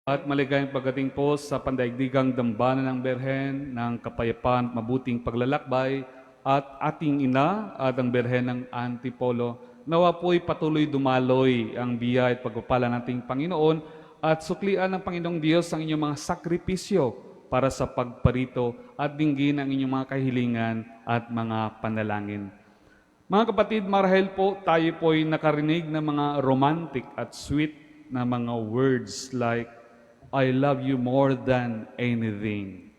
At maligayang pagdating po sa pandaigdigang dambana ng Berhen ng Kapayapaan at Mabuting Paglalakbay at ating ina at ang Berhen ng Antipolo. Nawa po'y patuloy dumaloy ang biya at pagpapala nating Panginoon at suklian ng Panginoong Diyos ang inyong mga sakripisyo para sa pagparito at dinggin ang inyong mga kahilingan at mga panalangin. Mga kapatid, marahil po tayo po'y nakarinig ng mga romantic at sweet na mga words like, I love you more than anything.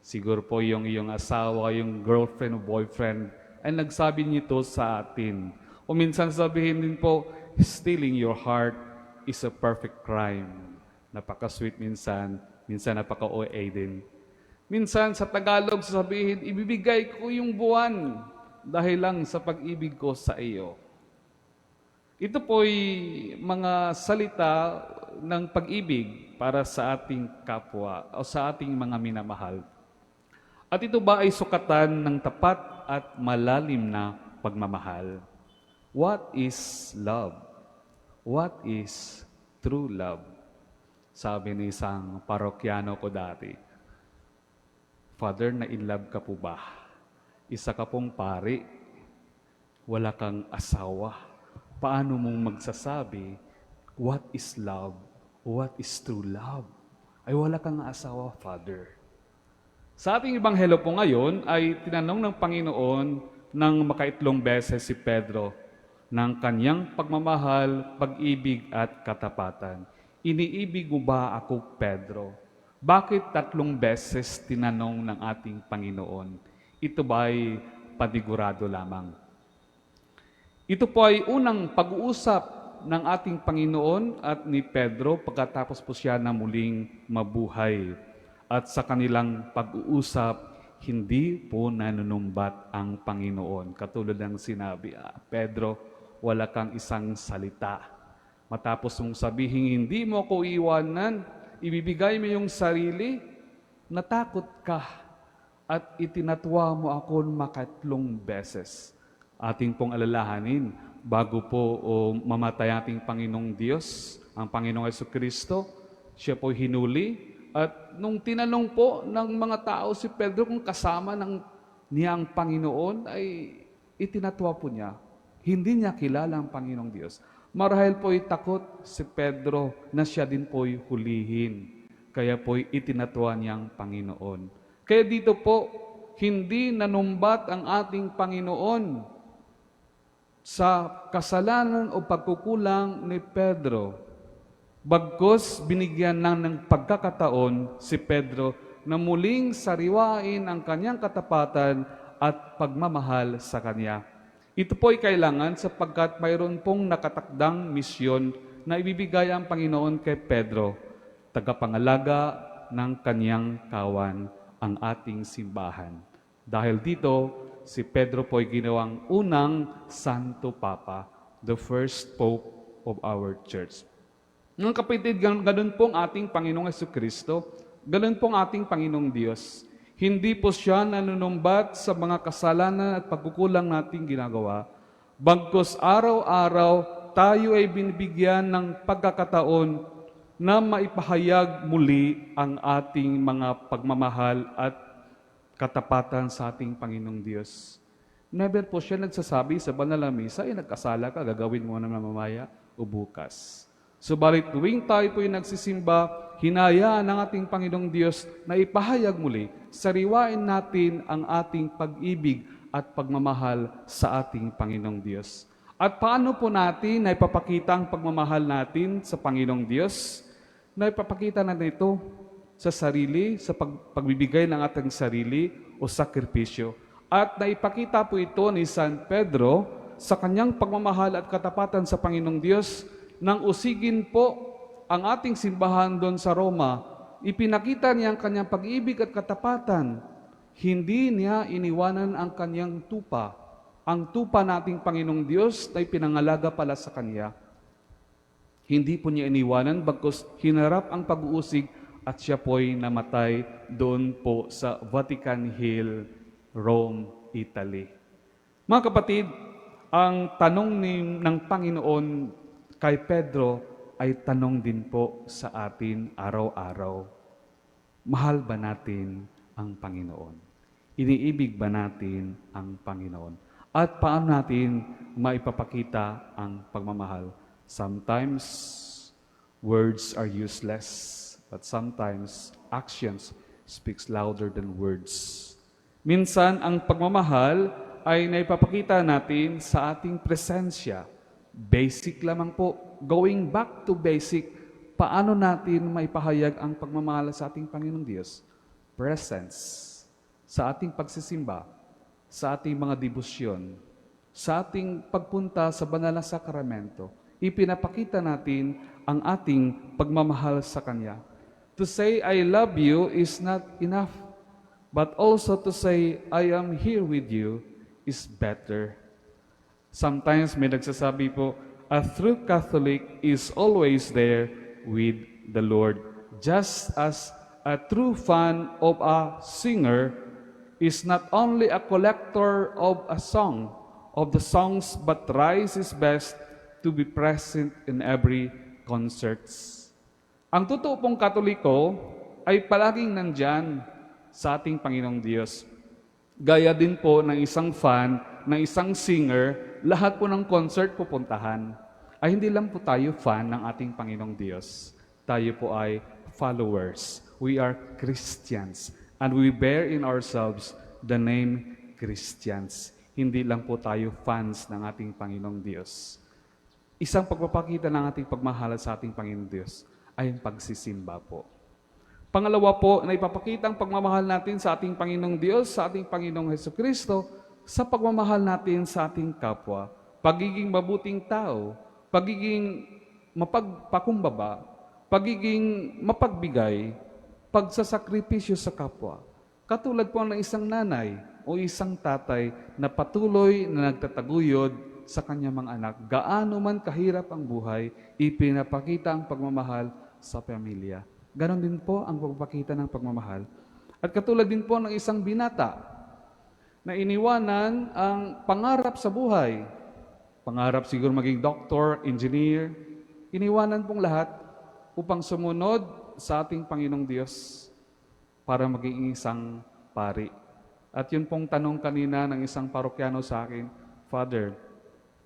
Siguro po yung iyong asawa, yung girlfriend o boyfriend ay nagsabi nito sa atin. O minsan sabihin din po, stealing your heart is a perfect crime. Napaka-sweet minsan, minsan napaka-OA din. Minsan sa Tagalog sabihin, ibibigay ko yung buwan dahil lang sa pag-ibig ko sa iyo. Ito po'y mga salita ng pag-ibig para sa ating kapwa o sa ating mga minamahal. At ito ba ay sukatan ng tapat at malalim na pagmamahal? What is love? What is true love? Sabi ni isang parokyano ko dati, Father, na-inlove ka po ba? Isa ka pong pari, wala kang asawa. Paano mong magsasabi, what is love? What is true love? Ay wala kang asawa, Father. Sa ating Ebanghelyo po ngayon ay tinanong ng Panginoon ng makaitlong beses si Pedro ng kanyang pagmamahal, pag-ibig at katapatan. Iniibig mo ba ako, Pedro? Bakit 3 beses tinanong ng ating Panginoon? Ito ba'y panigurado lamang? Ito po ay unang pag-uusap ng ating Panginoon at ni Pedro pagkatapos po siya na muling mabuhay. At sa kanilang pag-uusap, hindi po nanunumbat ang Panginoon. Katulad ng sinabi, Pedro, wala kang isang salita. Matapos mong sabihin, hindi mo ako iwanan, ibibigay mo yung sarili, natakot ka at itinatwa mo ako makatlong beses. Ating pong alalahanin, bago po mamatay ating Panginoong Diyos, ang Panginoong Jesucristo, siya po hinuli. At nung tinanong po ng mga tao si Pedro kung kasama niya ang Panginoon, ay itinatwa po niya. Hindi niya kilala ang Panginoong Diyos. Marahil po'y takot si Pedro na siya din po'y hulihin. Kaya po'y itinatwa niyang Panginoon. Kaya dito po, hindi nanumbat ang ating Panginoon sa kasalanan o pagkukulang ni Pedro. Bagkus binigyan ng pagkakataon si Pedro na muling sariwain ang kanyang katapatan at pagmamahal sa kanya. Ito po ay kailangan sapagkat mayroon pong nakatakdang misyon na ibibigay ang Panginoon kay Pedro, tagapangalaga ng kanyang kawan, ang ating simbahan. Dahil dito, si Pedro po ay ginawang unang Santo Papa, the first Pope of our Church. Mga kapatid, ganun pong ating Panginoong Jesucristo, ganun pong ating Panginoong Diyos. Hindi po siya nanunumbat sa mga kasalanan at pagkukulang nating ginagawa. Bagkus araw-araw tayo ay binibigyan ng pagkakataon na maipahayag muli ang ating mga pagmamahal at katapatan sa ating Panginoong Diyos. Never po siya nagsasabi sa banal na misa, nagkasala ka, gagawin mo na mamaya o bukas. Subalit tuwing tayo po'y nagsisimba, hinayaan ng ating Panginoong Diyos na ipahayag muli, sariwain natin ang ating pag-ibig at pagmamahal sa ating Panginoong Diyos. At paano po natin na ipapakita ang pagmamahal natin sa Panginoong Diyos? Na ipapakita natin ito sa sarili, sa pagbibigay ng ating sarili o sakripisyo. At naipakita po ito ni San Pedro sa kanyang pagmamahal at katapatan sa Panginoong Diyos nang usigin po ang ating simbahan doon sa Roma. Ipinakita niya ang kanyang pag-ibig at katapatan. Hindi niya iniwanan ang kanyang tupa. Ang tupa nating Panginoong Diyos na ipinangalaga pala sa Kanya. Hindi po niya iniwanan bagkus hinarap ang pag-uusig at siya po'y namatay doon po sa Vatican Hill, Rome, Italy. Mga kapatid, ang tanong ng Panginoon kay Pedro ay tanong din po sa atin araw-araw. Mahal ba natin ang Panginoon? Iniibig ba natin ang Panginoon? At paano natin maipapakita ang pagmamahal? Sometimes, words are useless, but sometimes, actions speaks louder than words. Minsan, ang pagmamahal ay naipapakita natin sa ating presensya. Basic lamang po. Going back to basic, paano natin maipahayag ang pagmamahal sa ating Panginoong Diyos? Presence. Sa ating pagsisimba, sa ating mga debosyon, sa ating pagpunta sa banal na sakramento, ipinapakita natin ang ating pagmamahal sa Kanya. To say, I love you is not enough. But also to say, I am here with you is better. Sometimes may nagsasabi po, a true Catholic is always there with the Lord. Just as a true fan of a singer is not only a collector of the songs, but tries his best to be present in every concerts. Ang totoo pong Katoliko ay palaging nandyan sa ating Panginoong Diyos. Gaya din po ng isang fan, ng isang singer, lahat po ng concert pupuntahan. Ay hindi lang po tayo fan ng ating Panginoong Diyos. Tayo po ay followers. We are Christians. And we bear in ourselves the name Christians. Hindi lang po tayo fans ng ating Panginoong Diyos. Isang pagpapakita ng ating pagmahal sa ating Panginoong Diyos ay ang pagsisimba po. Pangalawa po, na ipapakita ang pagmamahal natin sa ating Panginoong Diyos, sa ating Panginoong Hesukristo, sa pagmamahal natin sa ating kapwa, pagiging mabuting tao, pagiging mapagpakumbaba, pagiging mapagbigay, pagsasakripisyo sa kapwa. Katulad po ng isang nanay o isang tatay na patuloy na nagtataguyod sa kanyang mga anak. Gaano man kahirap ang buhay, ipinapakita ang pagmamahal sa pamilya. Ganon din po ang pagpapakita ng pagmamahal. At katulad din po ng isang binata na iniwanan ang pangarap sa buhay. Pangarap siguro maging doktor, engineer. Iniwanan pong lahat upang sumunod sa ating Panginoong Diyos para maging isang pari. At yun pong tanong kanina ng isang parokyano sa akin, Father,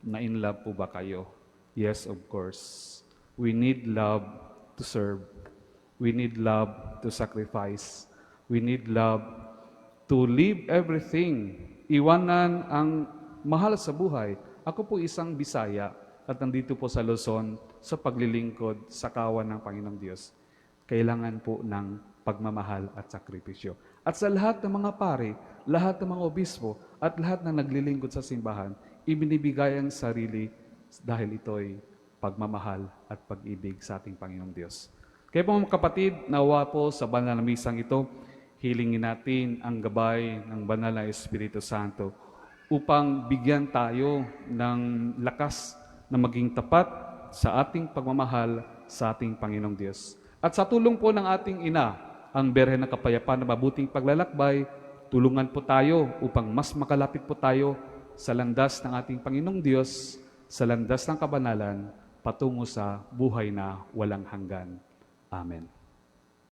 na-in love po ba kayo? Yes, of course. We need love to serve. We need love to sacrifice. We need love to leave everything. Iwanan ang mahal sa buhay. Ako po isang Bisaya at nandito po sa Luzon sa paglilingkod sa kawan ng Panginoong Diyos. Kailangan po ng pagmamahal at sakripisyo. At sa lahat ng mga pari, lahat ng mga obispo, at lahat ng naglilingkod sa simbahan, ibinibigay ang sarili dahil ito'y pagmamahal at pag-ibig sa ating Panginoong Diyos. Kaya po mga kapatid, nawa po sa banal na misang ito, hilingin natin ang gabay ng banal na Espiritu Santo upang bigyan tayo ng lakas na maging tapat sa ating pagmamahal sa ating Panginoong Diyos. At sa tulong po ng ating ina, ang Birhen ng Kapayapaan na mabuting paglalakbay, tulungan po tayo upang mas makalapit po tayo sa landas ng ating Panginoong Diyos, sa landas ng kabanalan, patungo sa buhay na walang hanggan. Amen.